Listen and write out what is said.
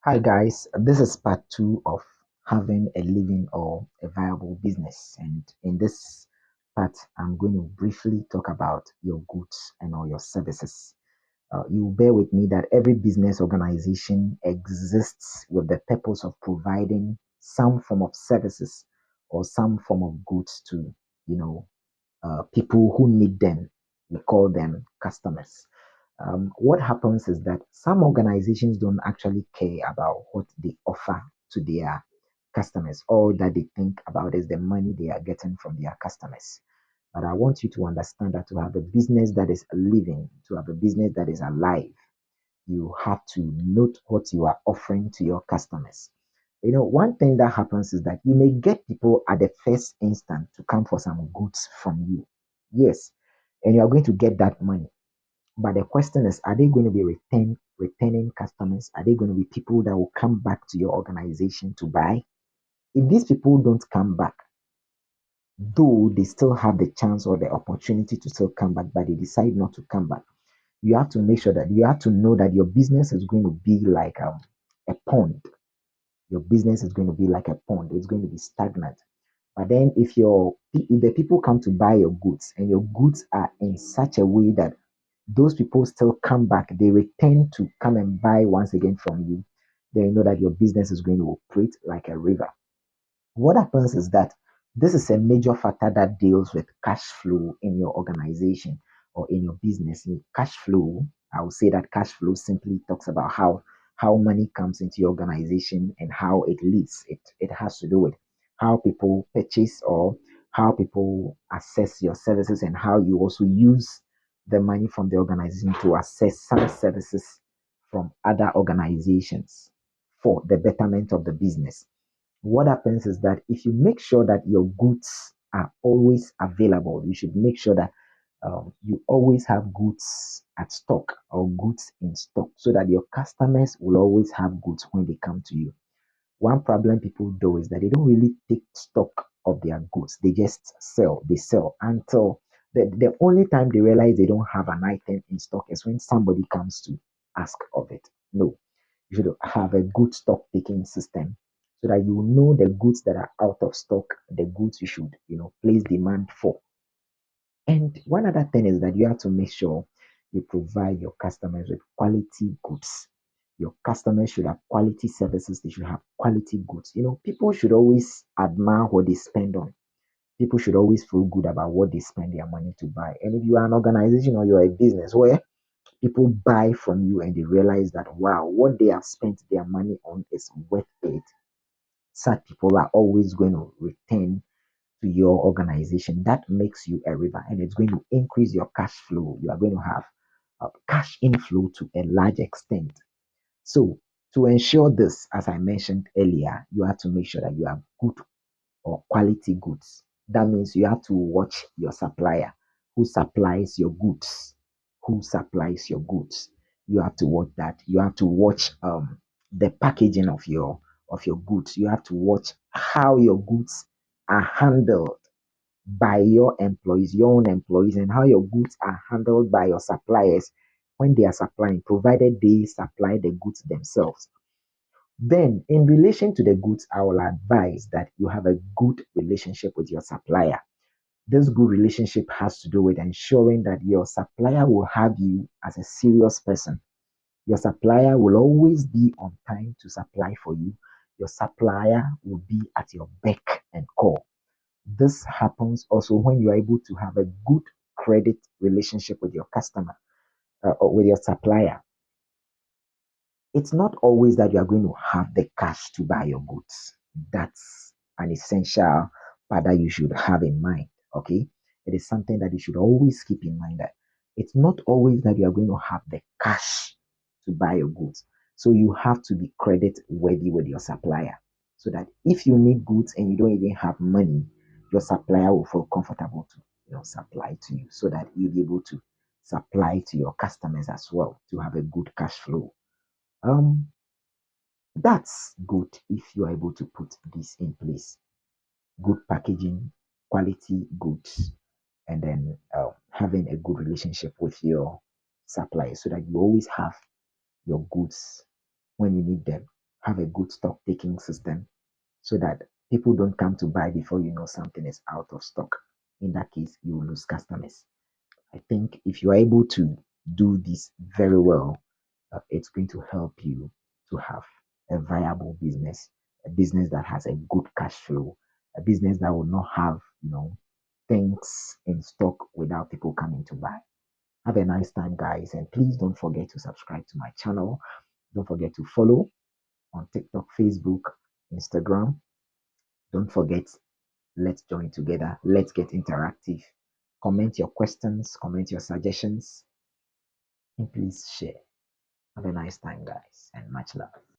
Hi guys, this is part two of having a living or a viable business. And in this part, I'm going to briefly talk about your goods and all your services. You bear with me that every business organization exists with the purpose of providing some form of services or some form of goods to, you know, people who need them. We call them customers. What happens is that some organizations don't actually care about what they offer to their customers. All that they think about is the money they are getting from their customers. But I want you to understand that to have a business that is living, to have a business that is alive, you have to note what you are offering to your customers. One thing that happens is that you may get people at the first instant to come for some goods from you. Yes, and you are going to get that money. But the question is, are they going to be returning customers? Are they going to be people that will come back to your organization to buy? If these people don't come back, though they still have the chance or the opportunity to still come back, but they decide not to come back, you have to make sure that you have to know that your business is going to be like a pond. Your business is going to be like a pond. It's going to be stagnant. But then if the people come to buy your goods and your goods are in such a way that those people still come back, they return to come and buy once again from you, then you know that your business is going to operate like a river. What happens is that this is a major factor that deals with cash flow in your organization or in your business. In cash flow, I would say that cash flow simply talks about how money comes into your organization and how it leads. It has to do with how people purchase or how people access your services and how you also use the money from the organization to access some services from other organizations for the betterment of the business. What happens is that if you make sure that your goods are always available, you should make sure that you always have goods at stock or goods in stock so that your customers will always have goods when they come to you. One problem people do is that they don't really take stock of their goods. They just sell. They sell until the only time they realize they don't have an item in stock is when somebody comes to ask of it. No, you should have a good stock taking system so that you know the goods that are out of stock, the goods you should, place demand for. And one other thing is that you have to make sure you provide your customers with quality goods. Your customers should have quality services, they should have quality goods. People should always admire what they spend on. People should always feel good about what they spend their money to buy. And if you are an organization or you're a business where people buy from you and they realize that, wow, what they have spent their money on is worth it, such people are always going to return to your organization. That makes you a river and it's going to increase your cash flow. You are going to have cash inflow to a large extent. So, to ensure this, as I mentioned earlier, you have to make sure that you have good or quality goods. That means you have to watch your supplier who supplies your goods. Who supplies your goods? You have to watch that. You have to watch the packaging of your goods. You have to watch how your goods are handled by your employees, your own employees, and how your goods are handled by your suppliers when they are supplying, provided they supply the goods themselves. Then, in relation to the goods, I will advise that you have a good relationship with your supplier. This good relationship has to do with ensuring that your supplier will have you as a serious person. Your supplier will always be on time to supply for you. Your supplier will be at your beck and call. This happens also when you are able to have a good credit relationship with your customer or with your supplier. It's not always that you are going to have the cash to buy your goods. That's an essential part that you should have in mind. Okay. It is something that you should always keep in mind that it's not always that you are going to have the cash to buy your goods. So you have to be credit worthy with your supplier so that if you need goods and you don't even have money, your supplier will feel comfortable to supply to you so that you'll be able to supply to your customers as well to have a good cash flow. um, that's good if you are able to put this in place. Good packaging, quality goods, and then having a good relationship with your suppliers so that you always have your goods when you need them. have a good stock taking system so that people don't come to buy before you know something is out of stock. In that case, you will lose customers. I think if you are able to do this very well, it's going to help you to have a viable business, a business that has a good cash flow, a business that will not have, things in stock without people coming to buy. Have a nice time, guys, and please don't forget to subscribe to my channel. Don't forget to follow on TikTok, Facebook, Instagram. Don't forget, let's join together. Let's get interactive. Comment your questions, comment your suggestions, and please share. Have a nice time, guys, and much love.